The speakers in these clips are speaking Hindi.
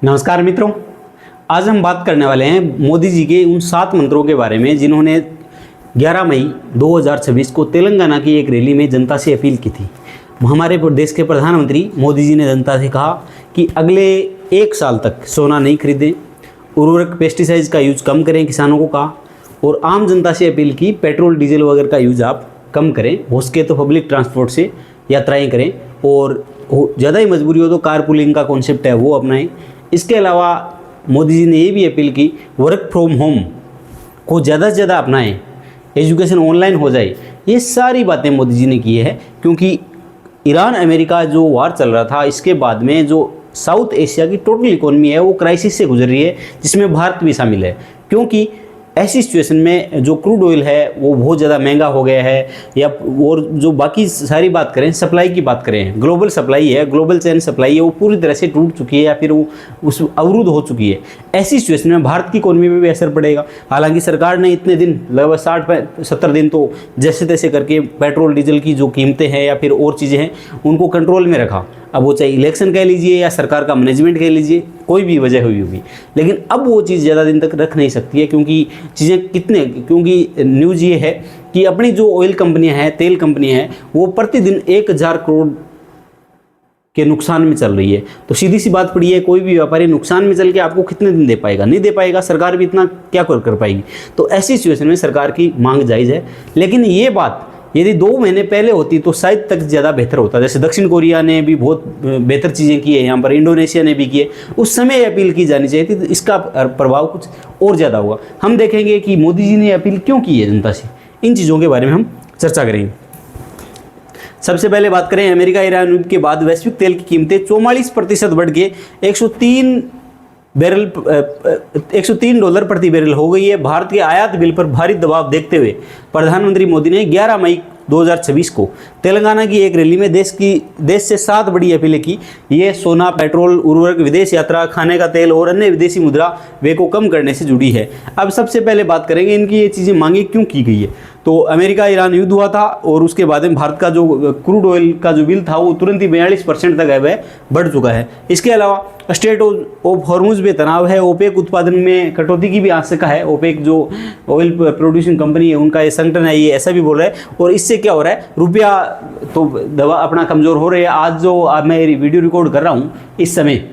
नमस्कार मित्रों, आज हम बात करने वाले हैं मोदी जी के उन 7 मंत्रों के बारे में जिन्होंने 11 मई 2026 को तेलंगाना की एक रैली में जनता से अपील की थी। हमारे देश के प्रधानमंत्री मोदी जी ने जनता से कहा कि अगले 1 साल तक सोना नहीं खरीदें, उर्वरक पेस्टिसाइड्स का यूज कम करें, किसानों को कहा, और आम जनता से अपील की पेट्रोल डीजल वगैरह का यूज आप कम करें, हो सके तो पब्लिक ट्रांसपोर्ट से यात्राएँ करें, और ज़्यादा ही मजबूरी हो तो कारपूलिंग का कॉन्सेप्ट है वो अपनाएं। इसके अलावा मोदी जी ने ये भी अपील की वर्क फ्रॉम होम को ज़्यादा से ज़्यादा अपनाएं, एजुकेशन ऑनलाइन हो जाए। ये सारी बातें मोदी जी ने की है क्योंकि ईरान अमेरिका जो वार चल रहा था, इसके बाद में जो साउथ एशिया की टोटल इकोनॉमी है वो क्राइसिस से गुजर रही है, जिसमें भारत भी शामिल है। क्योंकि ऐसी सिचुएशन में जो क्रूड ऑयल है वो बहुत ज़्यादा महंगा हो गया है, या और जो बाकी सारी बात करें, सप्लाई की बात करें, ग्लोबल सप्लाई है, ग्लोबल चेन सप्लाई है, वो पूरी तरह से टूट चुकी है या फिर वो उस अवरुद्ध हो चुकी है। ऐसी सिचुएशन में भारत की इकोनॉमी में भी असर पड़ेगा। हालांकि सरकार ने इतने दिन, लगभग 60-70 दिन तो जैसे तैसे करके पेट्रोल डीजल की जो कीमतें हैं या फिर और चीज़ें हैं उनको कंट्रोल में रखा। अब वो चाहे इलेक्शन कह लीजिए या सरकार का मैनेजमेंट कह लीजिए, कोई भी वजह हुई होगी, लेकिन अब वो चीज़ ज़्यादा दिन तक रख नहीं सकती है क्योंकि क्योंकि न्यूज़ ये है कि अपनी जो ऑयल कंपनियां हैं, तेल कंपनियां हैं, वो प्रतिदिन 1000 करोड़ के नुकसान में चल रही है। तो सीधी सी बात पड़ी है, कोई भी व्यापारी नुकसान में चल के आपको कितने दिन दे पाएगा? नहीं दे पाएगा। सरकार भी इतना क्या कर पाएगी? तो ऐसी सिचुएशन में सरकार की मांग जायज़ है, लेकिन ये बात यदि 2 महीने पहले होती तो शायद तक ज़्यादा बेहतर होता। जैसे दक्षिण कोरिया ने भी बहुत बेहतर चीज़ें की है, यहाँ पर इंडोनेशिया ने भी की है, उस समय अपील की जानी चाहिए थी, तो इसका प्रभाव कुछ और ज़्यादा होगा। हम देखेंगे कि मोदी जी ने अपील क्यों की है जनता से, इन चीज़ों के बारे में हम चर्चा करेंगे। सबसे पहले बात करें, अमेरिका ईरान युद्ध के बाद वैश्विक तेल की कीमतें 44% बढ़ के $103 प्रति बैरल हो गई है। भारत के आयात बिल पर भारी दबाव देखते हुए प्रधानमंत्री मोदी ने 11 मई 2026 को तेलंगाना की एक रैली में देश से 7 बड़ी अपीलें की। ये सोना, पेट्रोल, उर्वरक, विदेश यात्रा, खाने का तेल और अन्य विदेशी मुद्रा व्यय को कम करने से जुड़ी है। अब सबसे पहले बात करेंगे इनकी ये चीज़ें मांगी क्यों की गई है। तो अमेरिका ईरान युद्ध हुआ था और उसके बाद में भारत का जो क्रूड ऑयल का जो बिल था वो तुरंत ही 42% तक है बढ़ चुका है। इसके अलावा स्ट्रेट ऑफ हॉर्मुज में तनाव है, ओपेक उत्पादन में कटौती की भी आशंका है। ओपेक जो ऑयल प्रोड्यूसिंग कंपनी है उनका ये संगठन है, ये ऐसा भी बोल रहा है। और इससे क्या हो रहा है, रुपया तो दवा अपना कमज़ोर हो रही है। आज जो मैं वीडियो रिकॉर्ड कर रहा हूँ इस समय,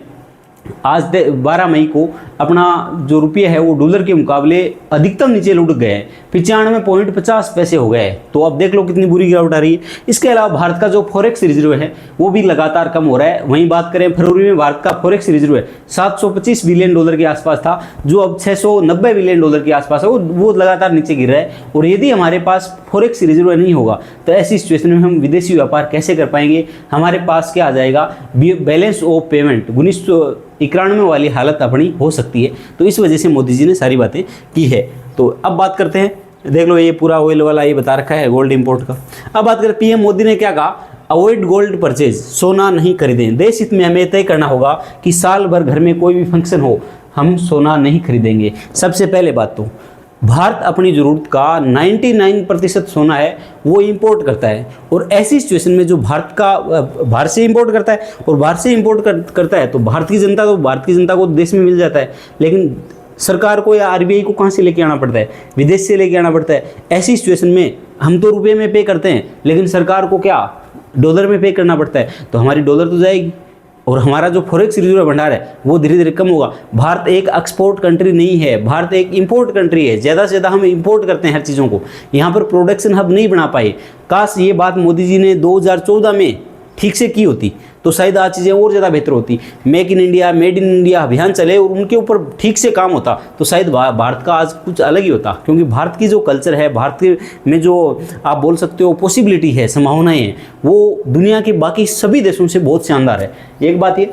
आज 12 मई को अपना जो रुपया है वो डॉलर के मुकाबले अधिकतम नीचे लुढ़क गए हैं, 95.50 पैसे हो गए हैं। तो अब देख लो कितनी बुरी गिरावट आ रही है। इसके अलावा भारत का जो फॉरेक्स रिजर्व है वो भी लगातार कम हो रहा है। वहीं बात करें, फरवरी में भारत का फॉरेक्स रिजर्व है $725 बिलियन के आसपास था, जो अब $690 बिलियन के आसपास है, वो लगातार नीचे गिर रहा है। और यदि हमारे पास फॉरेक्स रिजर्व नहीं होगा तो ऐसी सिचुएशन में हम विदेशी व्यापार कैसे कर पाएंगे? हमारे पास क्या आ जाएगा, बैलेंस ऑफ पेमेंट 1991 वाली हालत अपनी हो सकती है। तो इस वजह से मोदी जी ने सारी बातें की है। तो अब बात करते हैं, देख लो ये पूरा ऑयल वाला ये बता रखा है गोल्ड इंपोर्ट का। अब बात करें, पीएम मोदी ने क्या कहा, अवॉइड गोल्ड परचेज, सोना नहीं खरीदें। देश हित में हमें तय करना होगा कि साल भर घर में कोई भी फंक्शन हो, हम सोना नहीं खरीदेंगे। सबसे पहले बात तो भारत अपनी ज़रूरत का 99% सोना है वो इंपोर्ट करता है। और ऐसी सिचुएशन में जो भारत से इंपोर्ट करता है और भारत से इंपोर्ट करता है तो भारत की जनता को देश में मिल जाता है, लेकिन सरकार को या आरबीआई को कहाँ से लेके आना पड़ता है? विदेश से लेके आना पड़ता है। ऐसी सिचुएशन में हम तो रुपये में पे करते हैं, लेकिन सरकार को क्या डॉलर में पे करना पड़ता है, तो हमारी डॉलर तो जाएगी और हमारा जो फॉरेक्स रिजर्व भंडार है वो धीरे धीरे कम होगा। भारत एक एक्सपोर्ट कंट्री नहीं है, भारत एक इंपोर्ट कंट्री है। ज़्यादा से ज़्यादा हम इंपोर्ट करते हैं हर चीज़ों को, यहाँ पर प्रोडक्शन हब नहीं बना पाए। काश ये बात मोदी जी ने 2014 में ठीक से की होती तो शायद आज चीज़ें और ज़्यादा बेहतर होती। Make in India, made in India अभियान चले और उनके ऊपर ठीक से काम होता तो शायद भारत का आज कुछ अलग ही होता। क्योंकि भारत की जो कल्चर है, भारत के में जो आप बोल सकते हो पॉसिबिलिटी है, संभावनाएं हैं, वो दुनिया के बाकी सभी देशों से बहुत शानदार है। एक बात ये,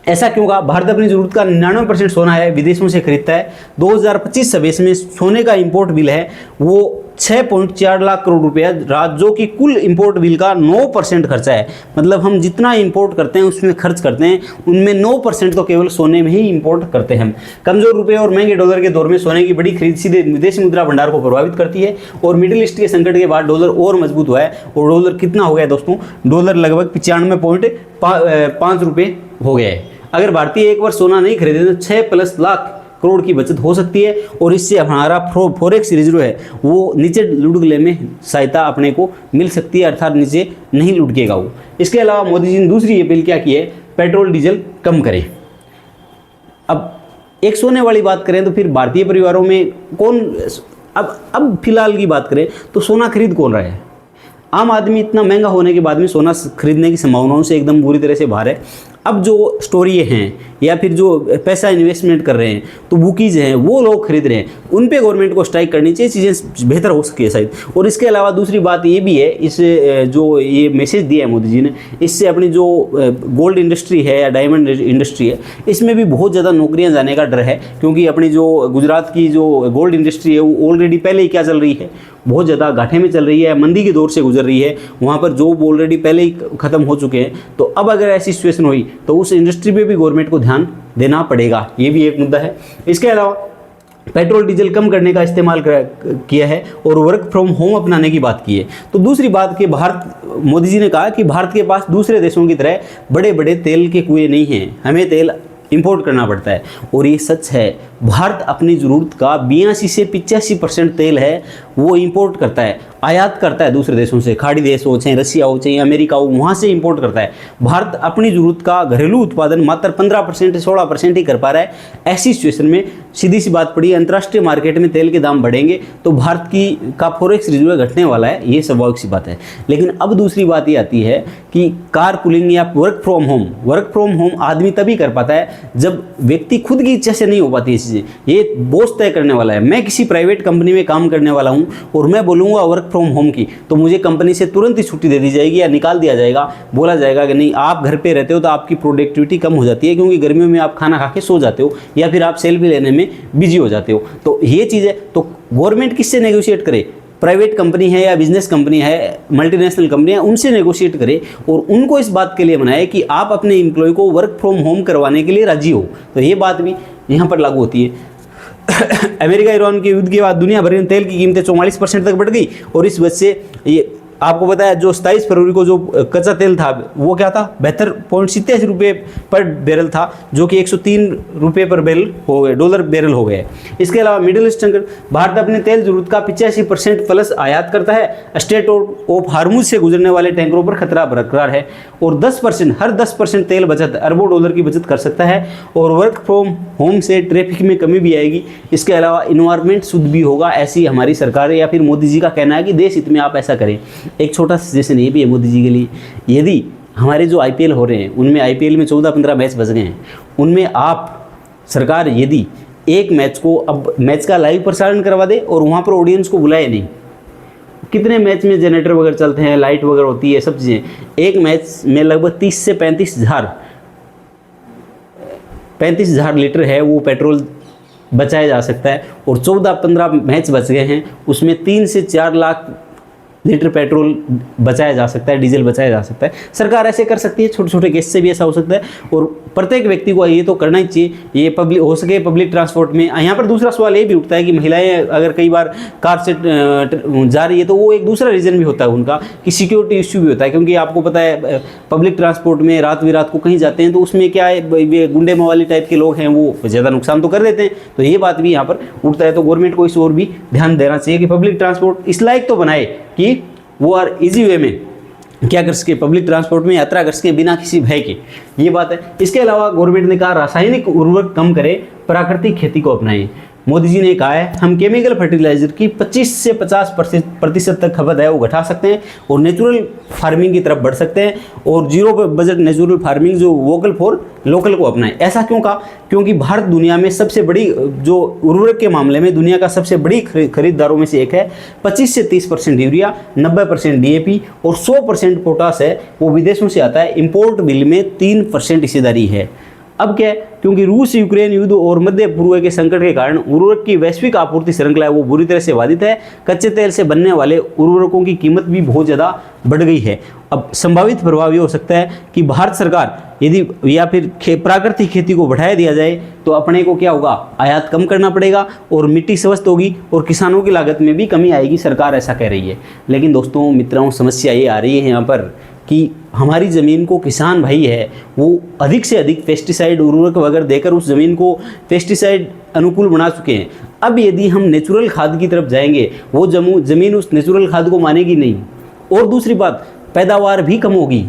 ऐसा क्यों कहा? भारत अपनी ज़रूरत का 99% सोना है विदेशों से खरीदता है। 2025-26 में सोने का इंपोर्ट बिल है वो 6.4 लाख करोड़ रुपया, जो कि कुल इंपोर्ट बिल का 9% खर्चा है। मतलब हम जितना इंपोर्ट करते हैं उसमें खर्च करते हैं, उनमें 9% तो केवल सोने में ही इंपोर्ट करते हैं हम। कमज़ोर रुपये और महंगे डॉलर के दौर में सोने की बड़ी खरीद सीधे विदेशी मुद्रा भंडार को प्रभावित करती है। और मिडिल ईस्ट के संकट के बाद डॉलर और मजबूत हुआ है। और डॉलर कितना हो गया दोस्तों? डॉलर लगभग 95.5 रुपये हो गया है। अगर भारतीय एक बार सोना नहीं खरीदे तो 6+ लाख करोड़ की बचत हो सकती है, और इससे हमारा फॉरेक्स रिजर्व है वो नीचे लुढ़कने में सहायता अपने को मिल सकती है, अर्थात नीचे नहीं लुढ़केगा वो। इसके अलावा मोदी जी ने दूसरी अपील क्या की है, पेट्रोल डीजल कम करें। अब एक सोने वाली बात करें तो फिर भारतीय परिवारों में कौन, अब फिलहाल की बात करें तो सोना खरीद कौन रहा है। आम आदमी इतना महंगा होने के बाद में सोना खरीदने की संभावनाओं से एकदम बुरी तरह से बाहर है। अब जो स्टोरी हैं या फिर जो पैसा इन्वेस्टमेंट कर रहे हैं तो बुकीज हैं वो लोग खरीद रहे हैं, उन पे गवर्नमेंट को स्ट्राइक करनी चाहिए, चीज़ें बेहतर हो सके शायद। और इसके अलावा दूसरी बात ये भी है, इस जो ये मैसेज दिया है मोदी जी ने, इससे अपनी जो गोल्ड इंडस्ट्री है या डायमंड इंडस्ट्री है इसमें भी बहुत ज़्यादा नौकरियाँ जाने का डर है, क्योंकि अपनी जो गुजरात की जो गोल्ड इंडस्ट्री है वो ऑलरेडी पहले ही क्या चल रही है, बहुत ज़्यादा घाटे में चल रही है, मंदी के दौर से गुजर रही है, वहाँ पर जॉब ऑलरेडी पहले ही ख़त्म हो चुके हैं। तो अब अगर ऐसी सिचुएशन हुई तो उस इंडस्ट्री पे भी गवर्नमेंट को ध्यान देना पड़ेगा, ये भी एक मुद्दा है। इसके अलावा पेट्रोल डीजल कम करने का इस्तेमाल किया है और वर्क फ्रॉम होम अपनाने की बात की है। तो दूसरी बात कि मोदी जी ने कहा कि भारत के पास दूसरे देशों की तरह बड़े बड़े तेल के कुएँ नहीं हैं, हमें तेल इंपोर्ट करना पड़ता है। और ये सच है, भारत अपनी ज़रूरत का 82 से 85% तेल है वो इंपोर्ट करता है, आयात करता है दूसरे देशों से, खाड़ी देश हो चाहे रसिया हो चाहे अमेरिका हो, वहाँ से इंपोर्ट करता है। भारत अपनी ज़रूरत का घरेलू उत्पादन मात्र 15% से 16% ही कर पा रहा है। ऐसी सिचुएशन में सीधी सी बात पड़ी, अंतर्राष्ट्रीय मार्केट में तेल के दाम बढ़ेंगे तो भारत का फॉरेक्स रिजर्व घटने वाला है, ये स्वाभाविक सी बात है। लेकिन अब दूसरी बात ये आती है कि कार पुलिंग या वर्क फ्रॉम होम आदमी तभी कर पाता है जब व्यक्ति खुद की इच्छा से नहीं हो पाती है चीज़ें। ये बॉस तय करने वाला है। मैं किसी प्राइवेट कंपनी में काम करने वाला हूँ और मैं बोलूँगा वर्क फ्रॉम होम की, तो मुझे कंपनी से तुरंत ही छुट्टी दे दी जाएगी या निकाल दिया जाएगा, बोला जाएगा कि नहीं आप घर पे रहते हो तो आपकी प्रोडक्टिविटी कम हो जाती है, क्योंकि गर्मियों में आप खाना खा के सो जाते हो या फिर आप सेल्फी लेने में बिजी हो जाते हो। तो ये चीज़ है, तो गवर्नमेंट किससे नेगोशिएट करे, प्राइवेट कंपनी है या बिजनेस कंपनी है, मल्टीनेशनल कंपनी है, उनसे नेगोशिएट करे और उनको इस बात के लिए मनाए कि आप अपने एम्प्लॉय को वर्क फ्रॉम होम करवाने के लिए राजी हो। तो ये बात भी यहाँ पर लागू होती है। अमेरिका ईरान के युद्ध के बाद दुनिया भर में तेल की कीमतें 44% तक बढ़ गई, और इस वजह से ये आपको पता है जो 27 फरवरी को जो कच्चा तेल था वो क्या था, 72.87 रुपये पर बैरल था, जो कि 103 रुपये पर बैरल हो गए, डॉलर बैरल हो गए। इसके अलावा मिडिल ईस्ट भारत अपने तेल जरूरत का 85% प्लस आयात करता है। स्ट्रेट ऑफ हार्मुज से गुजरने वाले टैंकरों पर खतरा बरकरार है और 10% हर 10% तेल बचत अरबों डॉलर की बचत कर सकता है और वर्क फ्रॉम होम से ट्रैफिक में कमी भी आएगी। इसके अलावा इन्वायरमेंट शुद्ध भी होगा, ऐसी हमारी सरकार या फिर मोदी जी का कहना है कि देश हित में आप ऐसा करें। एक छोटा सजेशन ये भी है मोदी जी के लिए, यदि हमारे जो आईपीएल हो रहे हैं उनमें आईपीएल में 14-15 मैच बच गए हैं, उनमें आप सरकार यदि एक मैच को अब मैच का लाइव प्रसारण करवा दे और वहाँ पर ऑडियंस को बुलाए नहीं, कितने मैच में जनरेटर वगैरह चलते हैं, लाइट वगैरह होती है, सब चीज़ें, एक मैच में लगभग 30 से 35 हज़ार लीटर है वो पेट्रोल बचाया जा सकता है। और 14-15 मैच बच गए हैं, उसमें 3 से 4 लाख लीटर पेट्रोल बचाया जा सकता है, डीजल बचाया जा सकता है। सरकार ऐसे कर सकती है, छोटे छोटे केस से भी ऐसा हो सकता है और प्रत्येक व्यक्ति को ये तो करना ही चाहिए। ये पब्लिक हो सके पब्लिक ट्रांसपोर्ट में। यहाँ पर दूसरा सवाल ये भी उठता है कि महिलाएं अगर कई बार कार से जा रही है तो वो एक दूसरा रीज़न भी होता है उनका कि सिक्योरिटी इश्यू भी होता है, क्योंकि आपको पता है पब्लिक ट्रांसपोर्ट में रात बिरात को कहीं जाते हैं तो उसमें क्या है, ये गुंडे मवाली टाइप के लोग हैं वो ज़्यादा नुकसान तो कर देते हैं। तो ये बात भी यहाँ पर उठता है, तो गवर्नमेंट को इस ओर भी ध्यान देना चाहिए कि पब्लिक ट्रांसपोर्ट इस लायक तो बनाए कि वो और इजी वे में क्या कर सके, पब्लिक ट्रांसपोर्ट में यात्रा कर सके बिना किसी भय के, ये बात है। इसके अलावा गवर्नमेंट ने कहा रासायनिक उर्वरक कम करें, प्राकृतिक खेती को अपनाएं। मोदी जी ने कहा है हम केमिकल फर्टिलाइजर की 25 से 50% तक खपत है वो घटा सकते हैं और नेचुरल फार्मिंग की तरफ बढ़ सकते हैं और जीरो बजट नेचुरल फार्मिंग जो वोकल फॉर लोकल को अपनाएं। ऐसा क्यों कहा, क्योंकि भारत दुनिया में सबसे बड़ी जो उर्वरक के मामले में दुनिया का सबसे बड़ी खरीदारों में से एक है। 25 से 30% यूरिया, 90% DAP और 100% पोटास है वो विदेशों से आता है। इम्पोर्ट बिल में 3% हिस्सेदारी है। अब क्या है, क्योंकि रूस यूक्रेन युद्ध और मध्य पूर्व के संकट के कारण उर्वरक की वैश्विक आपूर्ति श्रृंखला है वो बुरी तरह से बाधित है। कच्चे तेल से बनने वाले उर्वरकों की कीमत भी बहुत ज़्यादा बढ़ गई है। अब संभावित प्रभाव ये हो सकता है कि भारत सरकार यदि या फिर प्राकृतिक खेती को बढ़ाया दिया जाए तो अपने को क्या होगा, आयात कम करना पड़ेगा और मिट्टी स्वस्थ होगी और किसानों की लागत में भी कमी आएगी, सरकार ऐसा कह रही है। लेकिन दोस्तों मित्रों समस्या ये आ रही है यहाँ पर कि हमारी ज़मीन को किसान भाई है वो अधिक से अधिक पेस्टिसाइड उर्वरक वगैरह देकर उस ज़मीन को पेस्टिसाइड अनुकूल बना चुके हैं। अब यदि हम नेचुरल खाद की तरफ जाएंगे, वो ज़मीन उस नेचुरल खाद को मानेगी नहीं। और दूसरी बात, पैदावार भी कम होगी।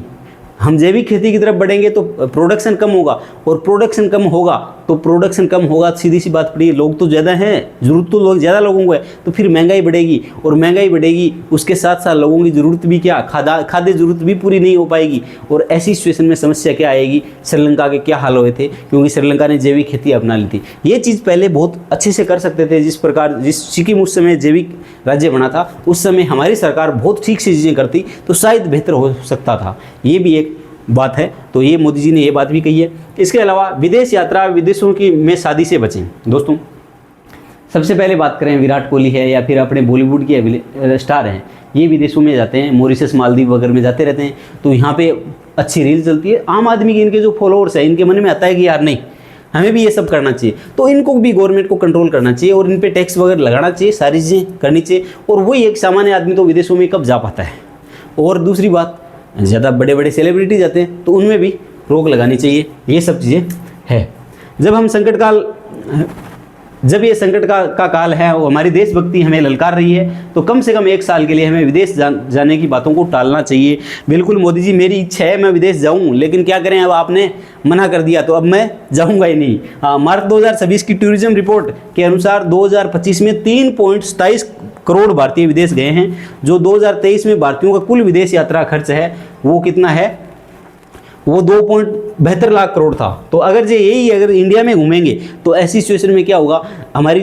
हम जैविक खेती की तरफ बढ़ेंगे तो प्रोडक्शन कम होगा, और प्रोडक्शन कम होगा तो सीधी सी बात पड़ी, लोग तो ज़्यादा हैं, ज़रूरत तो लोग ज़्यादा लोगों को है, तो फिर महंगाई बढ़ेगी, और महंगाई बढ़ेगी उसके साथ साथ लोगों की ज़रूरत भी क्या, खाद्य ज़रूरत भी पूरी नहीं हो पाएगी। और ऐसी सिचुएशन में समस्या क्या आएगी, श्रीलंका के क्या हाल हुए थे, क्योंकि श्रीलंका ने जैविक खेती अपना ली थी। ये चीज़ पहले बहुत अच्छे से कर सकते थे, जिस सिक्किम उस समय जैविक राज्य बना था, उस समय हमारी सरकार बहुत ठीक से चीज़ें करती तो शायद बेहतर हो सकता था। ये भी एक बात है, तो ये मोदी जी ने ये बात भी कही है। इसके अलावा विदेश यात्रा, विदेशों की में शादी से बचें। दोस्तों, सबसे पहले बात करें, विराट कोहली है या फिर अपने बॉलीवुड के स्टार हैं, ये विदेशों में जाते हैं, मॉरिशस मालदीव वगैरह में जाते रहते हैं, तो यहाँ पे अच्छी रील चलती है। आम आदमी के, इनके जो फॉलोअर्स हैं, इनके मन में आता है कि यार नहीं, हमें भी ये सब करना चाहिए, तो इनको भी गवर्नमेंट को कंट्रोल करना चाहिए और इन पे टैक्स वगैरह लगाना चाहिए, सारी चीज़ें करनी चाहिए। और वही एक सामान्य आदमी तो विदेशों में कब जा पाता है। और दूसरी बात, ज़्यादा बड़े बड़े सेलिब्रिटी जाते हैं तो उनमें भी रोक लगानी चाहिए। ये सब चीज़ें है। जब ये संकट का काल है, वो हमारी देशभक्ति हमें ललकार रही है, तो कम से कम 1 साल के लिए हमें विदेश जाने की बातों को टालना चाहिए। बिल्कुल मोदी जी, मेरी इच्छा है मैं विदेश जाऊं, लेकिन क्या करें, अब आपने मना कर दिया तो अब मैं जाऊंगा ही नहीं। मार्च 2026 की टूरिज्म रिपोर्ट के अनुसार 2025 में 3.27 करोड़ भारतीय विदेश गए हैं। जो 2023 में भारतीयों का कुल विदेश यात्रा खर्च है वो कितना है, वो 2.72 लाख करोड़ था। तो अगर अगर इंडिया में घूमेंगे तो ऐसी सिचुएशन में क्या होगा, हमारी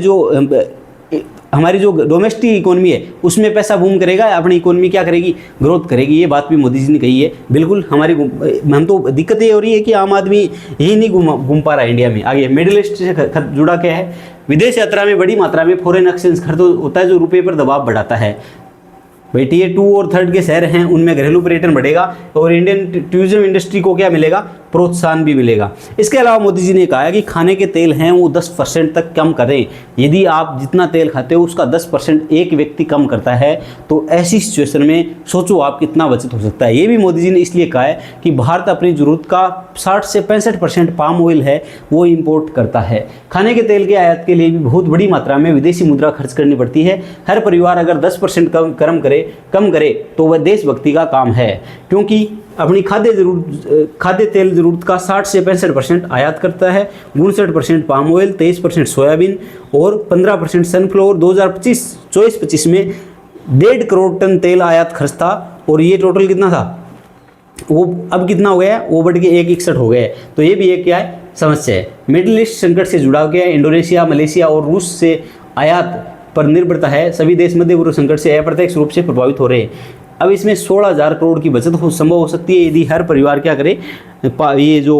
जो डोमेस्टिक इकोनॉमी है उसमें पैसा बूम करेगा, अपनी इकोनॉमी क्या करेगी, ग्रोथ करेगी। ये बात भी मोदी जी ने कही है। बिल्कुल हम तो दिक्कत ये हो रही है कि आम आदमी यही नहीं घूम पा रहा है इंडिया में। आगे मिडिल ईस्ट से जुड़ा क्या है, विदेश यात्रा में बड़ी मात्रा में फॉरेन एक्सचेंज खर्च होता है, जो रुपये पर दबाव बढ़ाता है। भाई Tier 2 और 3 के शहर हैं, उनमें घरेलू पर्यटन बढ़ेगा और इंडियन टूरिज्म इंडस्ट्री को क्या मिलेगा, प्रोत्साहन भी मिलेगा। इसके अलावा मोदी जी ने कहा है कि खाने के तेल हैं वो 10% तक कम करें। यदि आप जितना तेल खाते हो उसका 10% एक व्यक्ति कम करता है तो ऐसी सिचुएशन में सोचो आप कितना बचत हो सकता है। ये भी मोदी जी ने इसलिए कहा है कि भारत अपनी ज़रूरत का 60 से 65% पाम ऑयल है वो इम्पोर्ट करता है। खाने के तेल के आयात के लिए भी बहुत बड़ी मात्रा में विदेशी मुद्रा खर्च करनी पड़ती है। हर परिवार अगर 10% कम करे तो वह देशभक्ति का काम है, क्योंकि अपनी खाद्य तेल जरूरत का 60 से 65% आयात करता है, 59% पाम ऑयल, 23% सोयाबीन और 15% सनफ्लावर। 2024-25 में 1.5 करोड़ टन तेल आयात खर्च था और ये टोटल कितना था, वो अब कितना हो गया है, वो बढ़ के 161 हो गया है। तो ये भी एक क्या है, समस्या है। मिडिल ईस्ट संकट से जुड़ा गया है, इंडोनेशिया, मलेशिया और रूस से आयात पर निर्भरता है। सभी देश मध्य पूर्व संकट से अप्रत्यक्ष रूप से प्रभावित हो रहे हैं। अब इसमें 16,000 करोड़ की बचत संभव हो सकती है यदि हर परिवार क्या करे, ये जो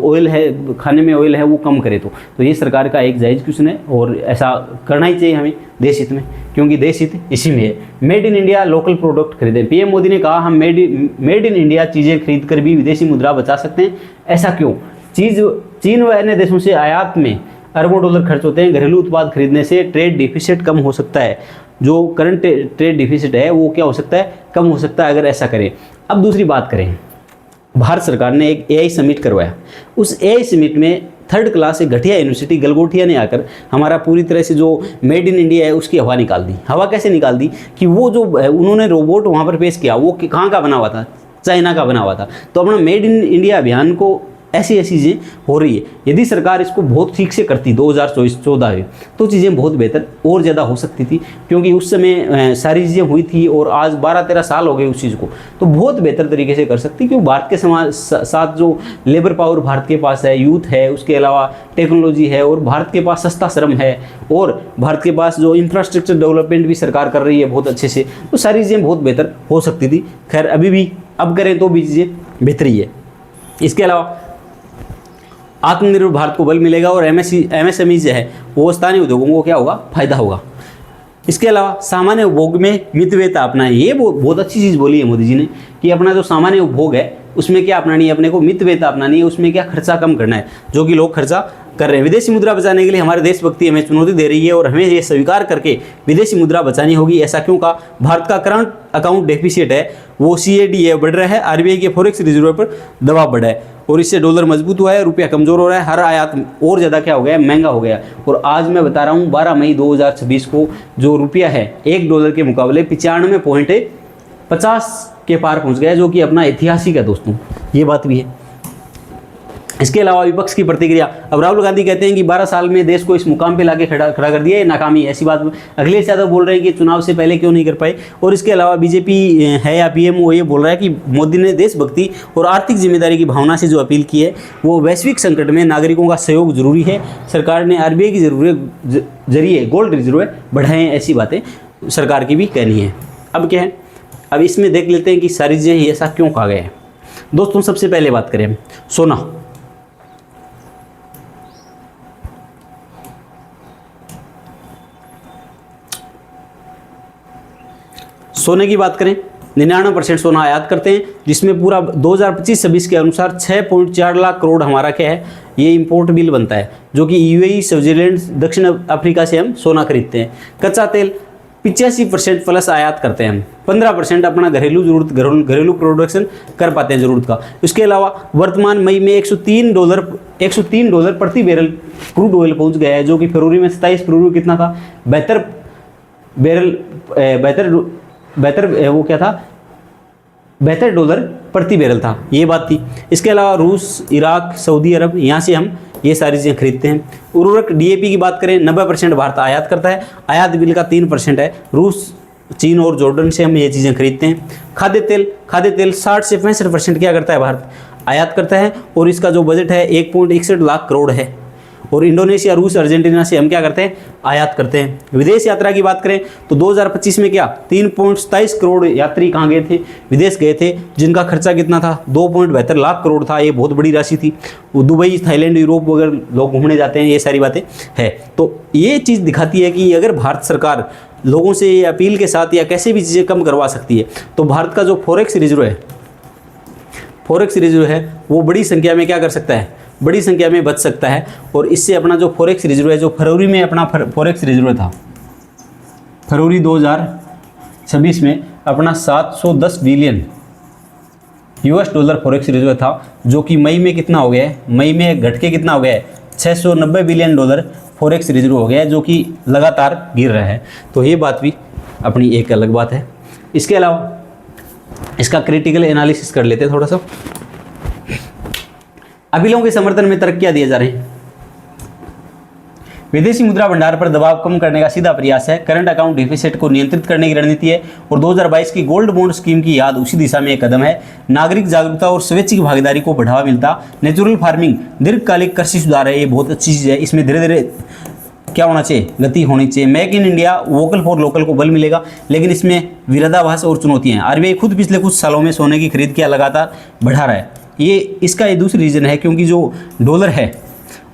ऑयल है, खाने में ऑयल है वो कम करे। तो ये सरकार का एक जायज़ क्वेश्चन है और ऐसा करना ही चाहिए हमें देश हित में, क्योंकि देश हित इसी में है। Made in India local product खरीदें। पीएम मोदी ने कहा हम मेड इन इंडिया चीज़ें खरीद कर भी विदेशी मुद्रा बचा सकते हैं। ऐसा क्यों? चीन व अन्य देशों से आयात में अरबों डॉलर खर्च होते हैं। घरेलू उत्पाद खरीदने से ट्रेड डिफिसिट कम हो सकता है। जो करंट ट्रेड डिफिसिट है वो क्या हो सकता है, कम हो सकता है अगर ऐसा करें। अब दूसरी बात करें, भारत सरकार ने एक AI समिट करवाया। उस AI समिट में 3rd क्लास एक घटिया यूनिवर्सिटी गलगोटिया ने आकर हमारा पूरी तरह से जो मेड इन इंडिया है उसकी हवा निकाल दी। हवा कैसे निकाल दी कि वो जो उन्होंने रोबोट वहाँ पर पेश किया वो कहाँ का बना हुआ था, चाइना का बना हुआ था। तो अपना मेड इन इंडिया अभियान को ऐसी चीज़ें हो रही है। यदि सरकार इसको बहुत ठीक से करती 2024-14 में तो चीज़ें बहुत बेहतर और ज़्यादा हो सकती थी, क्योंकि उस समय सारी चीज़ें हुई थी और आज 12-13 साल हो गए उस चीज़ को, तो बहुत बेहतर तरीके से कर सकती। क्योंकि भारत के समाज साथ जो लेबर पावर भारत के पास है, यूथ है, उसके अलावा टेक्नोलॉजी है और भारत के पास सस्ता श्रम है और भारत के पास जो इंफ्रास्ट्रक्चर डेवलपमेंट भी सरकार कर रही है बहुत अच्छे से, तो सारी चीज़ें बहुत बेहतर हो सकती थी। खैर अभी भी अब करें तो भी चीज़ें बेहतरी है। इसके अलावा आत्मनिर्भर भारत को बल मिलेगा और MSME जो है वो स्थानीय उद्योगों को क्या होगा, फायदा होगा। इसके अलावा सामान्य उपभोग में मितव्ययता अपनाएं। ये बहुत अच्छी चीज़ बोली है मोदी जी ने कि अपना जो सामान्य उपभोग है उसमें क्या अपनानी है, अपने को मितव्ययता अपनानी है, उसमें क्या खर्चा कम करना है। जो कि लोग खर्चा कर रहे हैं। विदेशी मुद्रा बचाने के लिए हमारे देशभक्ति हमें चुनौती दे रही है और हमें ये स्वीकार करके विदेशी मुद्रा बचानी होगी। ऐसा क्यों कहा? भारत का करंट अकाउंट डेफिसिट है वो CAD बढ़ रहा है, RBI के फॉरेक्स रिजर्व पर दबाव बढ़ा है और इससे डॉलर मजबूत हुआ है, रुपया कमजोर हो रहा है, हर आयात और ज़्यादा क्या हो गया है, महंगा हो गया। और आज मैं बता रहा हूँ 12 मई 2026 को जो रुपया है $1 के मुकाबले 95.50 के पार पहुँच गया, जो कि अपना ऐतिहासिक है दोस्तों, ये बात भी है। इसके अलावा विपक्ष की प्रतिक्रिया, अब राहुल गांधी कहते हैं कि 12 साल में देश को इस मुकाम पे लाके खड़ा कर दिया, ये नाकामी है। ऐसी बात अखिलेश यादव बोल रहे हैं कि चुनाव से पहले क्यों नहीं कर पाए। और इसके अलावा बीजेपी है या PM वो ये बोल रहा है कि मोदी ने देशभक्ति और आर्थिक जिम्मेदारी की भावना से जो अपील की है वो वैश्विक संकट में नागरिकों का सहयोग जरूरी है। सरकार ने RBI की जरिए गोल्ड रिजर्व बढ़ाए हैं, ऐसी बातें सरकार की भी कहनी है। अब क्या है, अब इसमें देख लेते हैं कि सारी चीज़ें ऐसा क्यों कहा गया है। दोस्तों सबसे पहले बात करें सोना। सोने की बात करें, 99% सोना आयात करते हैं, जिसमें पूरा 2025-26 के अनुसार 6.4 लाख करोड़ हमारा क्या है, ये इंपोर्ट बिल बनता है, जो कि UAE, स्विट्जरलैंड, दक्षिण अफ्रीका से हम सोना खरीदते हैं। कच्चा तेल 85% प्लस आयात करते हैं हम, 15% अपना घरेलू प्रोडक्शन कर पाते हैं ज़रूरत का। इसके अलावा वर्तमान मई में $103 प्रति बैरल क्रूड ऑयल पहुँच गया है, जो कि फरवरी में 27 फरवरी कितना था, 72 डॉलर प्रति बैरल था, ये बात थी। इसके अलावा रूस, इराक, सऊदी अरब, यहाँ से हम ये सारी चीज़ें खरीदते हैं। उर्वरक DAP की बात करें, 90% भारत आयात करता है, आयात बिल का 3% है। रूस, चीन और जॉर्डन से हम ये चीज़ें खरीदते हैं। खाद्य तेल 60 से 65% क्या करता है, भारत आयात करता है और इसका जो बजट है 1.61 लाख करोड़ है। और इंडोनेशिया, रूस, अर्जेंटीना से हम क्या करते हैं, आयात करते हैं। विदेश यात्रा की बात करें तो 2025 में क्या 3.27 करोड़ यात्री कहाँ गए थे, विदेश गए थे, जिनका खर्चा कितना था, 2.72 लाख करोड़ था। ये बहुत बड़ी राशि थी। वो दुबई, थाईलैंड, यूरोप वगैरह लोग घूमने जाते हैं, ये सारी बातें है। तो ये चीज़ दिखाती है कि अगर भारत सरकार लोगों से ये अपील के साथ या कैसे भी चीज़ें कम करवा सकती है, तो भारत का जो फॉरेक्स रिजर्व है वो बड़ी संख्या में क्या कर सकता है, बड़ी संख्या में बच सकता है। और इससे अपना जो फॉरेक्स रिजर्व है, जो फरवरी में अपना फॉरेक्स रिजर्व था, फरवरी 2026 में अपना $710 बिलियन फॉरेक्स रिजर्व था, जो कि मई में कितना हो गया है, मई में घट के कितना हो गया है, $690 बिलियन फॉरेक्स रिजर्व हो गया है, जो कि लगातार गिर रहा है। तो ये बात भी अपनी एक अलग बात है। इसके अलावा इसका क्रिटिकल एनालिसिस कर लेते हैं थोड़ा सा। अपीलों के समर्थन में तरक्कियां दिए जा रहे हैं। विदेशी मुद्रा भंडार पर दबाव कम करने का सीधा प्रयास है, करंट अकाउंट डिफिसिट को नियंत्रित करने की रणनीति है और 2022 की गोल्ड बॉन्ड स्कीम की याद उसी दिशा में एक कदम है। नागरिक जागरूकता और स्वैच्छिक भागीदारी को बढ़ावा मिलता। नेचुरल फार्मिंग दीर्घकालिक कृषि सुधार है, ये बहुत अच्छी चीज़ है। इसमें धीरे धीरे क्या होना चाहिए, गति होनी चाहिए। Make in India, vocal for local को बल मिलेगा, लेकिन इसमें विरोधाभास और चुनौतियाँ हैं। RBI खुद पिछले कुछ सालों में सोने की खरीद क्या लगातार बढ़ा रहा है। इसका दूसरी रीज़न है क्योंकि जो डॉलर है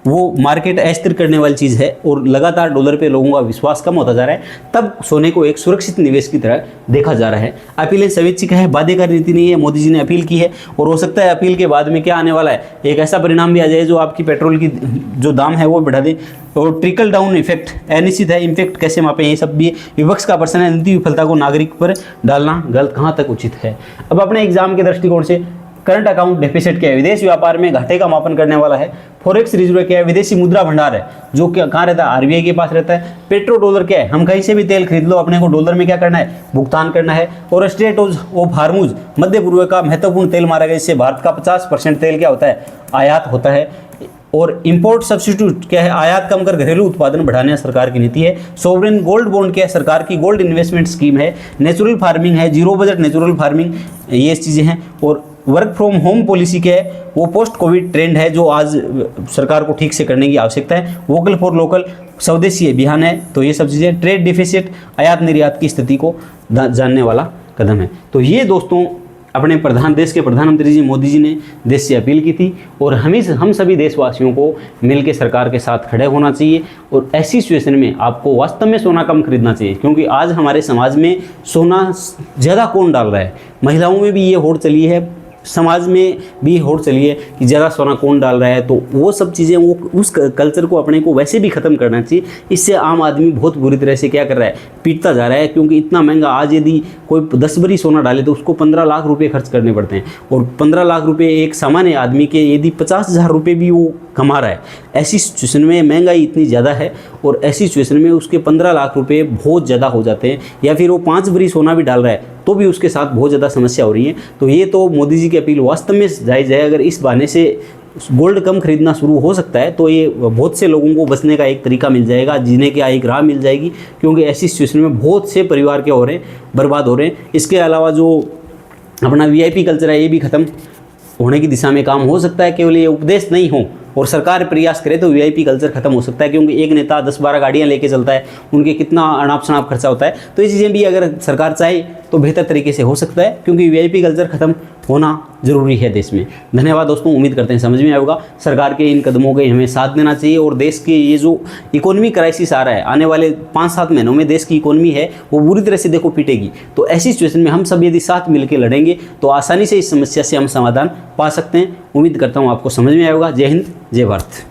वो मार्केट अस्थिर करने वाली चीज़ है और लगातार डॉलर पे लोगों का विश्वास कम होता जा रहा है, तब सोने को एक सुरक्षित निवेश की तरह देखा जा रहा है। अपीलें स्वैच्छिक है, बाध्यकारी नीति नहीं है। मोदी जी ने अपील की है और हो सकता है अपील के बाद में क्या आने वाला है, एक ऐसा परिणाम भी आ जाए जो आपकी पेट्रोल की जो दाम है वो बढ़ा दे। और ट्रिकल डाउन इफेक्ट अनिश्चित है, इम्पैक्ट कैसे मापें, ये सब भी विपक्ष का प्रश्न है। नीति विफलता को नागरिक पर डालना गलत कहाँ तक उचित है। अब अपने एग्जाम के दृष्टिकोण से करंट अकाउंट डेफिसिट क्या है, विदेश व्यापार में घाटे का मापन करने वाला है। फॉरेक्स रिजर्व क्या है, विदेशी मुद्रा भंडार है, जो क्या कहाँ रहता है, RBI के पास रहता है। पेट्रो डॉलर क्या है, हम कहीं से भी तेल खरीद लो, अपने को डॉलर में क्या करना है, भुगतान करना है। और स्ट्रेट ऑफ हार्मुज, मध्य पूर्व का महत्वपूर्ण तेल मार्ग है, इससे भारत का 50% तेल क्या होता है, आयात होता है। और इंपोर्ट सब्स्टिट्यूट क्या है, आयात कम कर घरेलू उत्पादन बढ़ाने सरकार की नीति है। सोवरेन गोल्ड बॉन्ड क्या है, सरकार की गोल्ड इन्वेस्टमेंट स्कीम है। नेचुरल फार्मिंग है, जीरो बजट नेचुरल फार्मिंग, ये चीज़ें हैं। और वर्क फ्रॉम होम पॉलिसी क्या है, वो पोस्ट कोविड ट्रेंड है जो आज सरकार को ठीक से करने की आवश्यकता है। वोकल फॉर लोकल, स्वदेशी अभियान है। तो ये सब चीज़ें, ट्रेड डिफिसिट, आयात निर्यात की स्थिति को जानने वाला कदम है। तो ये दोस्तों अपने देश के प्रधानमंत्री जी मोदी जी ने देश से अपील की थी और हम सभी देशवासियों को मिलकर सरकार के साथ खड़े होना चाहिए। और ऐसी सिचुएशन में आपको वास्तव में सोना कम खरीदना चाहिए, क्योंकि आज हमारे समाज में सोना ज़्यादा कौन डाल रहा है, महिलाओं में भी ये होड़ चली है। समाज में भी होड़ चली है कि ज़्यादा सोना कौन डाल रहा है, तो वो सब चीज़ें वो उस कल्चर को अपने को वैसे भी ख़त्म करना चाहिए। इससे आम आदमी बहुत बुरी तरह से क्या कर रहा है, पीटता जा रहा है, क्योंकि इतना महंगा आज यदि कोई 10 भरी सोना डाले तो उसको 15 लाख रुपए खर्च करने पड़ते हैं, और 15 लाख रुपए एक सामान्य आदमी के यदि 50,000 रुपये भी वो कमा रहा है, ऐसी सिचुएशन में महंगाई इतनी ज़्यादा है और ऐसी सिचुएशन में उसके 15 लाख रुपए बहुत ज़्यादा हो जाते हैं, या फिर वो 5 भरी सोना भी डाल रहा है तो भी उसके साथ बहुत ज़्यादा समस्या हो रही है। तो ये तो मोदी जी की अपील वास्तव में जायज़ है। अगर इस बहाने से गोल्ड कम खरीदना शुरू हो सकता है तो ये बहुत से लोगों को बचने का एक तरीका मिल जाएगा, जीने की एक राह मिल जाएगी, क्योंकि ऐसी सिचुएशन में बहुत से परिवार क्या हो रहे हैं, बर्बाद हो रहे हैं। इसके अलावा जो अपना VIP कल्चर है ये भी ख़त्म होने की दिशा में काम हो सकता है, केवल ये उपदेश नहीं हो और सरकार प्रयास करे तो VIP कल्चर खत्म हो सकता है, क्योंकि एक नेता 10-12 गाड़ियां लेके चलता है, उनके कितना अनाप शनाप खर्चा होता है। तो ये चीज़ें भी अगर सरकार चाहे तो बेहतर तरीके से हो सकता है, क्योंकि VIP कल्चर खत्म होना ज़रूरी है देश में। धन्यवाद दोस्तों, उम्मीद करते हैं समझ में आया होगा। सरकार के इन कदमों के हमें साथ देना चाहिए और देश के ये जो इकोनॉमी क्राइसिस आ रहा है, आने वाले 5-7 महीनों में देश की इकोनॉमी है वो बुरी तरह से देखो पीटेगी। तो ऐसी सिचुएशन में हम सब यदि साथ मिलकर लड़ेंगे तो आसानी से इस समस्या से हम समाधान पा सकते हैं। उम्मीद करता हूँ आपको समझ में आया होगा। जय हिंद, जय भारत।